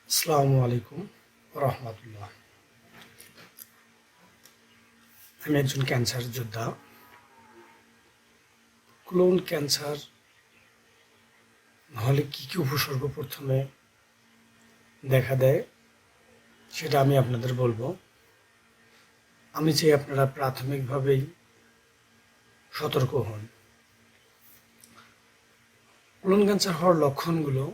আসসালামু আলাইকুম রহমতুল্লাহ। আমি একজন ক্যান্সার যোদ্ধা। কোলন ক্যান্সার হলে কী কী উপসর্গ প্রথমে দেখা দেয় সেটা আমি আপনাদের বলবো। আমি চাই আপনারা প্রাথমিকভাবেই সতর্ক হন। কোলন ক্যান্সার হওয়ার লক্ষণগুলো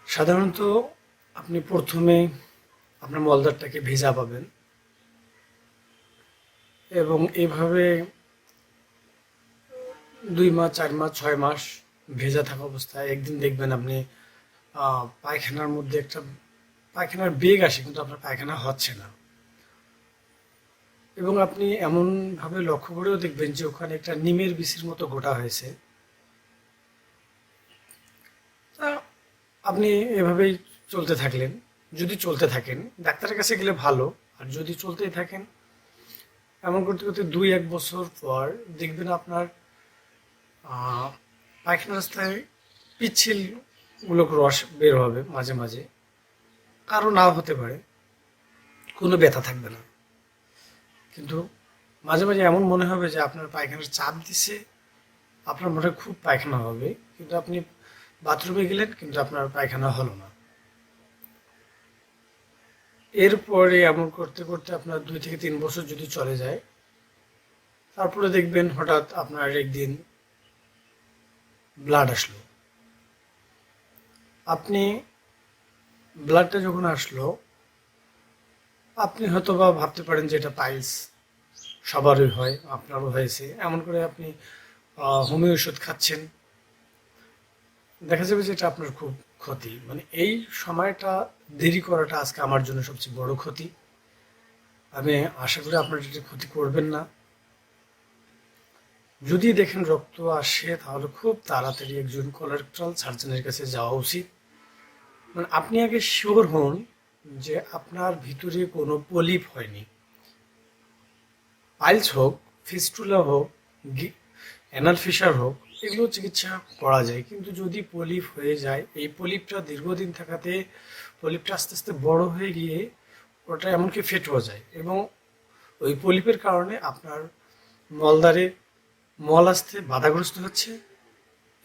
সাধারণত আপনি প্রথমে আপনার মলদ্বারটাকে ভেজা পাবেন এবং এভাবে 2 মাস 4 মাস 6 মাস ভেজা থাকা অবস্থায় একদিন দেখবেন আপনি পায়খানার মধ্যে একটা পায়খানার বেগ আসে কিন্তু আপনার পায়খানা হচ্ছে না, এবং আপনি এমনভাবে লক্ষ্য করেও দেখবেন যে ওখানে একটা নিমের বিচির মতো গোটা হয়েছে। তা আপনি এভাবেই চলতে থাকলেন। যদি চলতে থাকেন ডাক্তারের কাছে গেলে ভালো, আর যদি চলতেই থাকেন এমন করতে করতে 2-1 বছর পর দেখবেন আপনার পায়খানা রাস্তায় পিচ্ছিলগুলোকে রস বের হবে মাঝে মাঝে, কারো নাও হতে পারে, কোনো ব্যথা থাকবে না, কিন্তু মাঝে মাঝে এমন মনে হবে যে আপনার পায়খানার চাপ দিছে, আপনার মনে হয় খুব পায়খানা হবে, কিন্তু আপনি বাথরুমে গেলেন কিন্তু আপনার পায়খানা হলো না। এরপরে এমন করতে করতে আপনার 2 থেকে 3 বছর যদি চলে যায়, তারপরে দেখবেন হঠাৎ আপনার একদিন ব্লাড আসলো। আপনি ব্লাডটা যখন আসলো আপনি হয়তো বা ভাবতে পারেন যে এটা পাইলস, সবারই হয়, আপনারও হয়েছে। এমন করে আপনি হোমিও ওষুধ খাচ্ছেন, দেখা যাবে যে এটা আপনার খুব ক্ষতি। মানে এই সময়টা দেরি করাটা আজকে আমার জন্য সবচেয়ে বড় ক্ষতি। আমি আশা করি আপনার এটা ক্ষতি করবেন না। যদি দেখেন রক্ত আসে তাহলে খুব তাড়াতাড়ি একজন কোলোরেক্টাল সার্জনের কাছে যাওয়া উচিত। মানে আপনি আগে শিওর হন যে আপনার ভিতরে কোনো পলিপ হয়নি। পাইলস হোক, ফিস্টুলা হোক, অ্যানাল ফিশার হোক, এগুলো চিকিৎসা করা যায়, কিন্তু যদি পলিপ হয়ে যায়, এই পলিপটা দীর্ঘদিন থাকাতে পলিপটা আস্তে আস্তে বড় হয়ে গিয়ে ওটা এমনকি ফেটেও যায়, এবং ওই পলিপের কারণে আপনার মলদ্বারে মল আসতে বাধাগ্রস্ত হচ্ছে,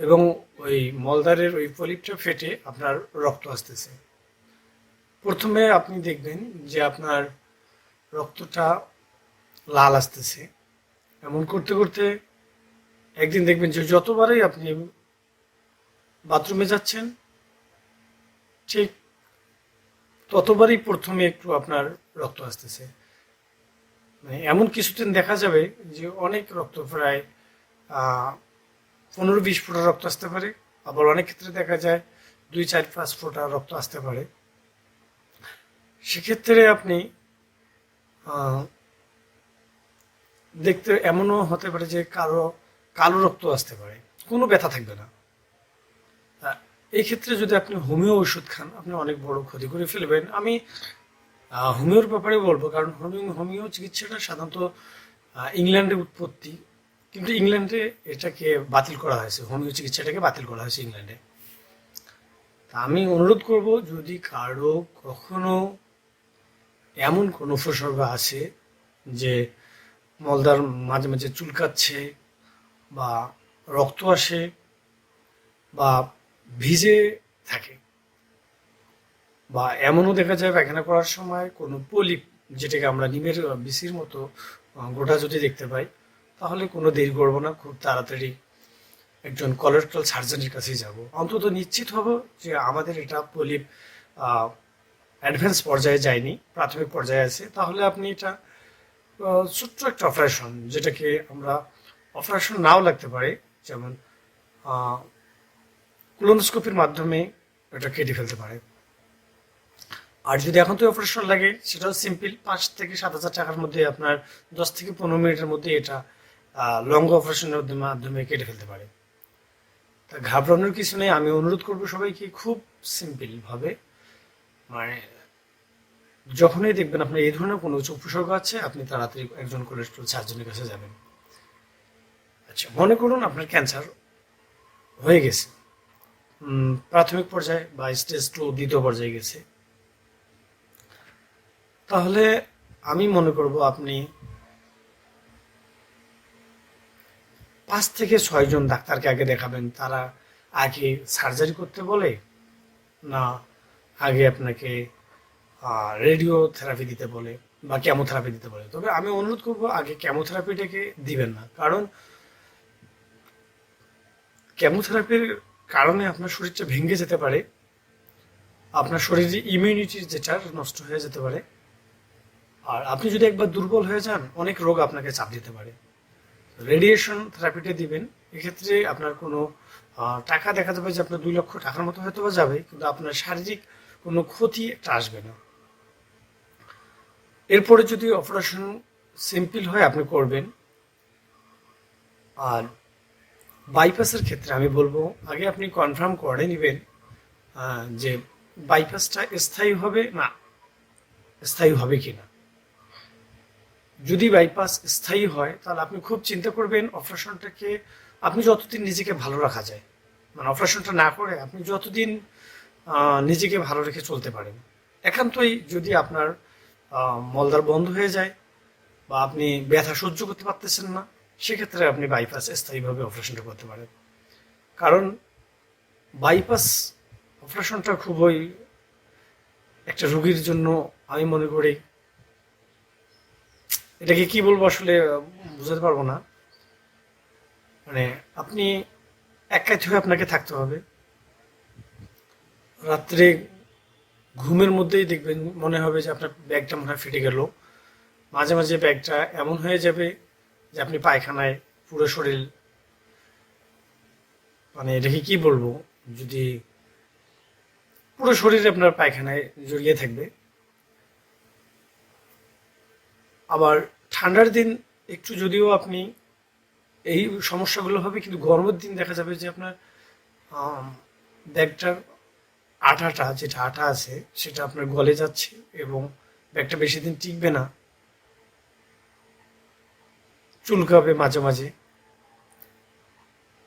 এবং ওই মলদ্বারের ওই পলিপটা ফেটে আপনার রক্ত আসতেছে। প্রথমে আপনি দেখবেন যে আপনার রক্তটা লাল আসতেছে। এমন করতে করতে একদিন দেখবেন যে যতবারই আপনি বাথরুমে যাচ্ছেন ঠিক ততবারই প্রথমে একটু আপনার রক্ত আসতেছে। মানে এমন কিছুদিন দেখা যাবে যে অনেক রক্ত, প্রায় 15-20 ফোঁটা রক্ত আসতে পারে, আবার অনেক ক্ষেত্রে দেখা যায় 2-4-5 ফোঁটা রক্ত আসতে পারে। সেক্ষেত্রে আপনি দেখতে এমনও হতে পারে যে কারো কালো রক্ত আসতে পারে, কোনো ব্যথা থাকবে না। এই ক্ষেত্রে যদি আপনি হোমিও ওষুধ খান আপনি অনেক বড় ক্ষতি করে ফেলবেন। আমি হোমিওর ব্যাপারে বলবো, কারণ হোমিও চিকিৎসাটা সাধারণত ইংল্যান্ডে উৎপত্তি, কিন্তু ইংল্যান্ডে এটাকে বাতিল করা হয়েছে, হোমিও চিকিৎসাটাকে বাতিল করা হয়েছে ইংল্যান্ডে। তা আমি অনুরোধ করব, যদি কারো কখনো এমন কোনো উপসর্গ আছে যে মলদার মাঝে মাঝে চুলকাচ্ছে বা রক্ত আসে বা ভিজে থাকে, বা এমনও দেখা যায় পায়খানা করার সময় কোনো পলিপ, যেটাকে আমরা নিমের বিচির মতো গোটা যদি দেখতে পাই, তাহলে কোনো দেরি করবো না, খুব তাড়াতাড়ি একজন কোলোরেক্টাল সার্জনের কাছেই যাব। অন্তত নিশ্চিত হব যে আমাদের এটা পলিপ অ্যাডভান্স পর্যায়ে যায়নি, প্রাথমিক পর্যায়ে আছে। তাহলে আপনি এটা ছোট্ট একটা অপারেশন, যেটাকে আমরা অপারেশন নাও লাগতে পারে, যেমন কোলোনোস্কোপির মাধ্যমে এটা কেটে ফেলতে পারে। আর যদি এখন তো অপারেশন লাগে, সেটাও সিম্পল, 5 থেকে 7 হাজার টাকার মধ্যে আপনার 10 থেকে 15 মিনিটের মধ্যে এটা লং অপারেশনের মাধ্যমে কেটে ফেলতে পারে। তা ঘাবড়ানোর কিছু নেই। আমি অনুরোধ করবো সবাইকে খুব সিম্পল ভাবে, মানে যখনই দেখবেন আপনার এই ধরনের কোনো উপসর্গ আছে আপনি তাড়াতাড়ি একজন কোলোরেক্টাল সার্জনের কাছে যাবেন। আচ্ছা, মনে করুন আপনার ক্যান্সার হয়ে গেছে, প্রাথমিক পর্যায়ে বা স্টেজ 2 দ্বিতীয় পর্যায়ে গেছে, তাহলে আমি মনে করব আপনি 5 থেকে 6 জন ডাক্তারকে আগে দেখাবেন। তারা আগে সার্জারি করতে বলে না আগে আপনাকে রেডিও থেরাপি দিতে বলে বা কেমোথেরাপি দিতে বলে। তবে আমি অনুরোধ করব আগে কেমোথেরাপিটাকে দিবেন না, কারণ কেমোথেরাপির কারণে আপনার শরীরটা ভেঙে যেতে পারে, আপনার শরীরের ইমিউনিটি যেটা নষ্ট হয়ে যেতে পারে, আর আপনি যদি একবার দুর্বল হয়ে যান অনেক রোগ আপনাকে চাপ দিতে পারে। রেডিয়েশন থেরাপিটা দিবেন, এক্ষেত্রে আপনার কোনো টাকা দেখা যাবে যে আপনার 2 লক্ষ টাকার মতো হয়তো যাবে, কিন্তু আপনার শারীরিক কোনো ক্ষতি একটা আসবে না। এরপরে যদি অপারেশন সিম্পল হয় আপনি করবেন। আর বাইপাসের ক্ষেত্রে আমি বলবো আগে আপনি কনফার্ম করে নেবেন যে বাইপাসটা স্থায়ী হবে না স্থায়ী হবে কিনা। যদি বাইপাস স্থায়ী হয় তাহলে আপনি খুব চিন্তা করবেন অপারেশনটাকে আপনি যতদিন নিজেকে ভালো রাখা যায়, মানে অপারেশনটা না করে আপনি যতদিন নিজেকে ভালো রেখে চলতে পারেন। একান্তই যদি আপনার মলদ্বার বন্ধ হয়ে যায় বা আপনি ব্যথা সহ্য করতে পারতেছেন না, সেক্ষেত্রে আপনি বাইপাস স্থায়ীভাবে অপারেশনটা করতে পারেন। কারণ বাইপাস অপারেশনটা খুবই একটা রোগীর জন্য আমি মনে করি, এটাকে কি বলবো আসলে বুঝাতে পারবো না। মানে আপনি একাই হয়ে আপনাকে থাকতে হবে, রাত্রে ঘুমের মধ্যেই দেখবেন মনে হবে যে আপনার ব্যাগটা মনে হয় ফেটে গেল। মাঝে মাঝে ব্যাগটা এমন হয়ে যাবে যে আপনি পায়খানায় পুরো শরীর, মানে এটাকে কি বলবো, যদি পুরো শরীরে আপনার পায়খানায় জড়িয়ে থাকবে। আবার ঠান্ডার দিন একটু যদিও আপনি এই সমস্যাগুলো হবে, কিন্তু গরমের দিন দেখা যাবে যে আপনার ব্যাগটার আঠাটা যেটা আঠা আছে সেটা আপনার গলে যাচ্ছে এবং ব্যাগটা বেশি দিন টিকবে না, চুলকাবে মাঝে মাঝে।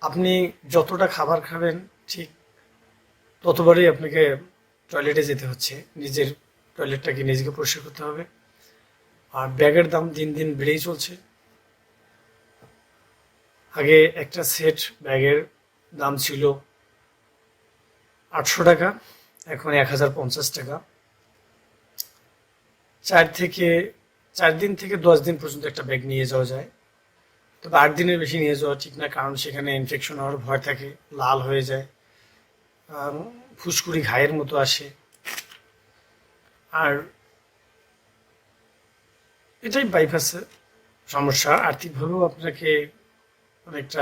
আপনি যতটা খাবার খাবেন ঠিক ততবারই আপনাকে টয়লেটে যেতে হচ্ছে, নিজের টয়লেটটাকে নিজেকে পরিষ্কার করতে হবে। আর ব্যাগের দাম দিন দিন বেড়েই চলছে। আগে একটা সেট ব্যাগের দাম ছিল 800 টাকা, এখন 1050 টাকা। 4 দিন থেকে 10 দিন পর্যন্ত একটা ব্যাগ নিয়ে যাওয়া যায়, তবে 8 দিনের বেশি নিয়ে যাওয়া ঠিক না, কারণ সেখানে ইনফেকশন হওয়ার ভয় থাকে, লাল হয়ে যায়, ফুসকুড়ি ঘায়ের মতো আসে। আর এটাই বাইপাসের সমস্যা। আর্থিকভাবেও আপনাকে অনেকটা,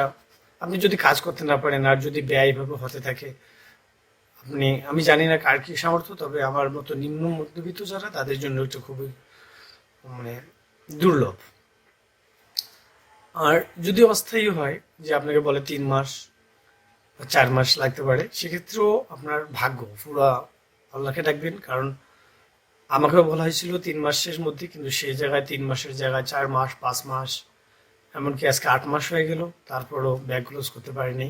আপনি যদি কাজ করতে না পারেন আর যদি ব্যয়ভাবে হতে থাকে, আমি জানি না কার কি সামর্থ্য, তবে আমার মতো নিম্ন মধ্যবিত্ত যারা তাদের জন্য এটা খুবই মানে দুর্লভ। আর যদি অস্থায়ী হয় যে আপনাকে বলে 3 মাস বা 4 মাস লাগতে পারে, সেক্ষেত্রেও আপনার ভাগ্য পুরা আল্লাহকে ডাকবেন। কারণ আমাকেও বলা হয়েছিল 3 মাসের মধ্যে, কিন্তু সেই জায়গায় 3 মাসের জায়গায় 4 মাস 5 মাস, এমনকি আজকে 8 মাস হয়ে গেল, তারপরও ব্যাগ ক্লোজ করতে পারিনি।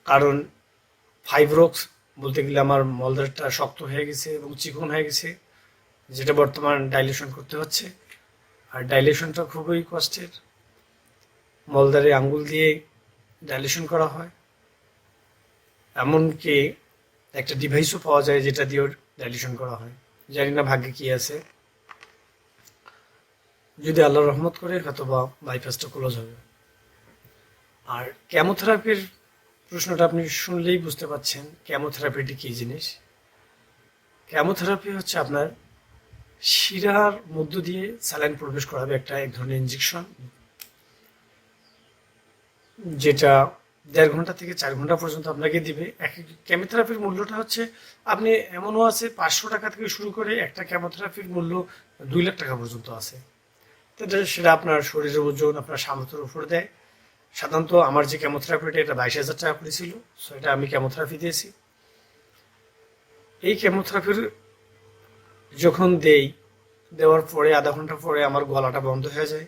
কারণ ফাইব্রোক্স বলতে গেলে আমার মলদ্বারটা শক্ত হয়ে গেছে এবং চিকন হয়ে গেছে, যেটা বর্তমান ডাইলেশন করতে হচ্ছে। আর ডাইলেশনটা খুবই কষ্টের, মলদ্বারে আঙ্গুল দিয়ে ডাইলেশন করা হয়, এমনকি একটা ডিভাইসও পাওয়া যায় যেটা দিয়েও ডাইলেশন করা হয়। জানি না ভাগ্যে কি আছে, যদি আল্লাহ রহমত করে হয়তো বা বাইপাসটা ক্লোজ হবে। আর কেমোথেরাপির প্রশ্নটা আপনি শুনলেই বুঝতে পারছেন কেমোথেরাপিটি কী জিনিস। কেমোথেরাপি হচ্ছে আপনার শিরার মধ্য দিয়ে স্যালাইন প্রবেশ করাবে, এক ধরনের ইঞ্জেকশন, যেটা 1.5 ঘন্টা থেকে 4 ঘন্টা পর্যন্ত আপনাকে দিবে। এক কেমোথেরাপির মূল্যটা হচ্ছে, আপনি এমনও আছে 500 টাকা থেকে শুরু করে একটা কেমোথেরাপির মূল্য 2 লাখ টাকা পর্যন্ত আছে। তো সেটা আপনার শরীরের ওজন আপনার সামর্থ্যের উপর দেয়। সাধারণত আমার যে কেমোথেরাপিটা এটা 22,000 টাকা করেছিল, সো এটা আমি কেমোথেরাপি দিয়েছি। এই কেমোথেরাপির যখন দেওয়ার পরে আধা ঘন্টা পরে আমার গলাটা বন্ধ হয়ে যায়,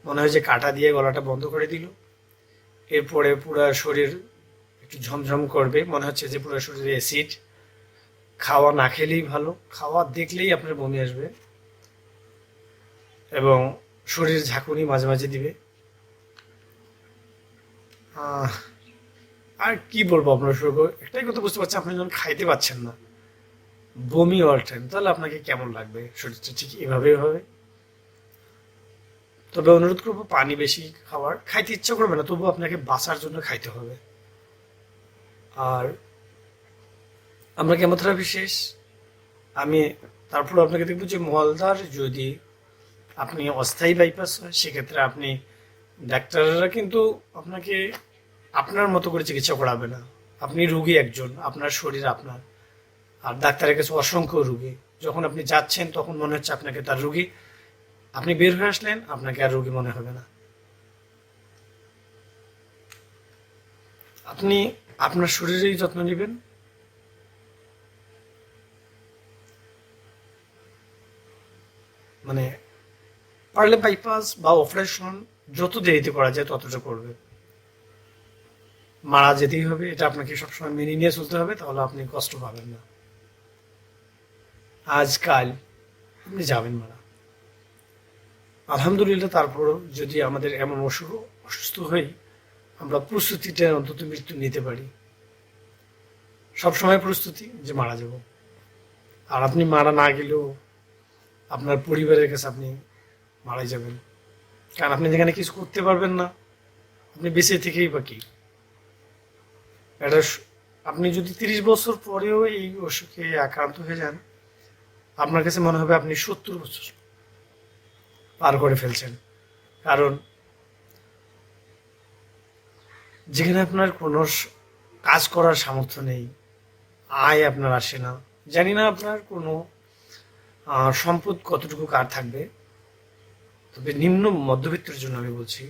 মনে হয় যে কাঁটা দিয়ে গলাটা বন্ধ করে দিল। এরপরে পুরো শরীর একটু ঝমঝম করবে, মনে হচ্ছে যে পুরো শরীরে অ্যাসিড। খাওয়া না খেলেই ভালো, খাওয়া দেখলেই আপনার বমি আসবে এবং শরীর ঝাঁকুনি মাঝে মাঝে দিবে। আহ, আর কি বলবো আপনার শুরু, একটাই কথা বুঝতে পারছি, আপনি যখন খাইতে পাচ্ছেন না, বমি অল টাইম, তাহলে আপনাকে কেমন লাগবে? শরীরটা ঠিক এভাবেই হবে। তবে অনুরোধ করবো পানি বেশি খাওয়ার, খাইতে ইচ্ছা করবে না তবু আপনাকে বাঁচার জন্য খাইতে হবে। আর আমরা কেমোথেরাপি শেষ, আমি তারপর আপনাকে দেখবো যে মলদার যদি আপনি অস্থায়ী বাইপাস হয়, সেক্ষেত্রে আপনি ডাক্তাররা কিন্তু আপনাকে আপনার মতো করে চিকিৎসা করাবে না। আপনি রুগী একজন, আপনার শরীর আপনার, আর ডাক্তারের কাছে অসংখ্য রুগী। যখন আপনি যাচ্ছেন তখন মনে হচ্ছে আপনাকে তার রুগী, আপনি বের হয়ে আসলেন আপনাকে আর রুগী মনে হবে না। আপনি আপনার শরীরেরই যত্ন নেবেন। মানে পারলে বাইপাস বা অপারেশন যত দেরিতে করা যায় ততটা করবে। মারা যেতেই হবে, এটা আপনাকে সবসময় মেনে নিয়ে চলতে হবে, তাহলে আপনি কষ্ট পাবেন না। আজকাল আপনি যাবেন মারা, আলহামদুলিল্লাহ। তারপরও যদি আমাদের এমন অসুস্থ হই, আমরা প্রস্তুতিটা অন্তত মৃত্যু নিতে পারি। সবসময় প্রস্তুতি যে মারা যাব। আর আপনি মারা না গেলেও আপনার পরিবারের কাছে আপনি মারাই যাবেন, কারণ আপনি যেখানে কিছু করতে পারবেন না, আপনি বেঁচে থেকেই বা কি? এটা আপনি যদি 30 বছর পরেও এই অসুখে আক্রান্ত হয়ে যান, আপনার কাছে মনে হবে আপনি 70 বছর পার করে ফেলছেন। কারণ যেখানে আপনার কোনো কাজ করার সামর্থ্য নেই, আয় আপনার আসে না, জানি না আপনার কোনো সম্পদ কতটুকু কার থাকবে, তবে নিম্ন মধ্যবিত্তের জন্য আমি বলছি,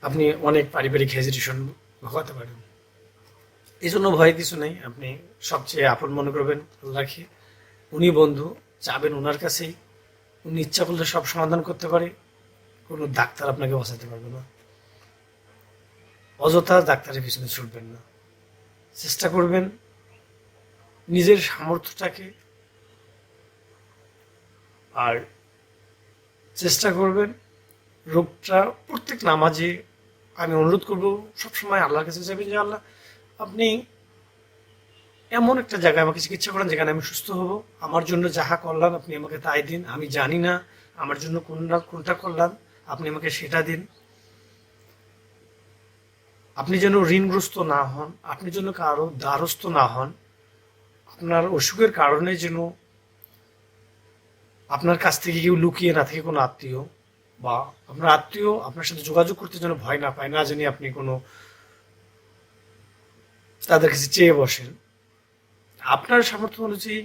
আপনি অনেক পারিবারিক হেজিটেশন ভোগাতে পারেন। এই জন্য ভয় কিছু নেই, আপনি সবচেয়ে আপন মনে করবেন আল্লাহকে। উনি বন্ধু, যাবেন ওনার কাছেই, উনি ইচ্ছা করলে সব সমাধান করতে পারে। কোনো ডাক্তার আপনাকে বাঁচাতে পারবে না। অযথা ডাক্তারের পিছনে ছুটবেন না, চেষ্টা করবেন নিজের সামর্থ্যটাকে, আর চেষ্টা করবেন রোগটা প্রত্যেক নামাজে, আমি অনুরোধ করবো সবসময় আল্লাহর কাছে যাবেন যে আল্লাহ, আপনি এমন একটা জায়গায় আমাকে চিকিৎসা করেন যেখানে আমি সুস্থ হব, আমার জন্য যাহা কল্যাণ আপনি আমাকে তাই দিন। আমি জানি না আমার জন্য কোনটা কল্যাণ, আপনি আমাকে সেটা দিন। আপনি যেন ঋণগ্রস্ত না হন, আপনি যেন কারো দ্বারস্থ না হন, আপনার অসুখের কারণে যেন আপনার কাছ থেকে কেউ লুকিয়ে না থাকে, কোনো আত্মীয় বা আপনার আত্মীয় আপনার সাথে যোগাযোগ করতে যেন ভয় না পায়, না জানি আপনি কোনো তাদের কাছে চেয়ে বসেন। আপনার সামর্থ্য অনুযায়ী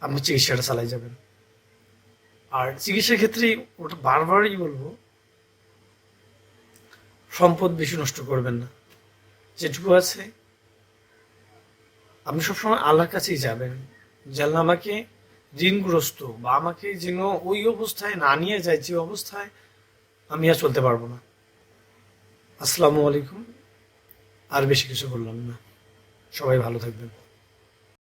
আপনি চিকিৎসাটা চালাই যাবেন। আর চিকিৎসার ক্ষেত্রে ওটা বারবারই বলবো, সম্পদ বেশি নষ্ট করবেন না, যেটুকু আছে আপনি সবসময় আল্লাহর কাছেই যাবেন, যেন আমাকে ঋণগ্রস্ত বা আমাকে যেন ওই অবস্থায় না নিয়ে যায় যে অবস্থায় আমি আর চলতে পারবো না। আসসালামু আলাইকুম। আর বেশি কিছু বললাম না, সবাই ভালো থাকবেন।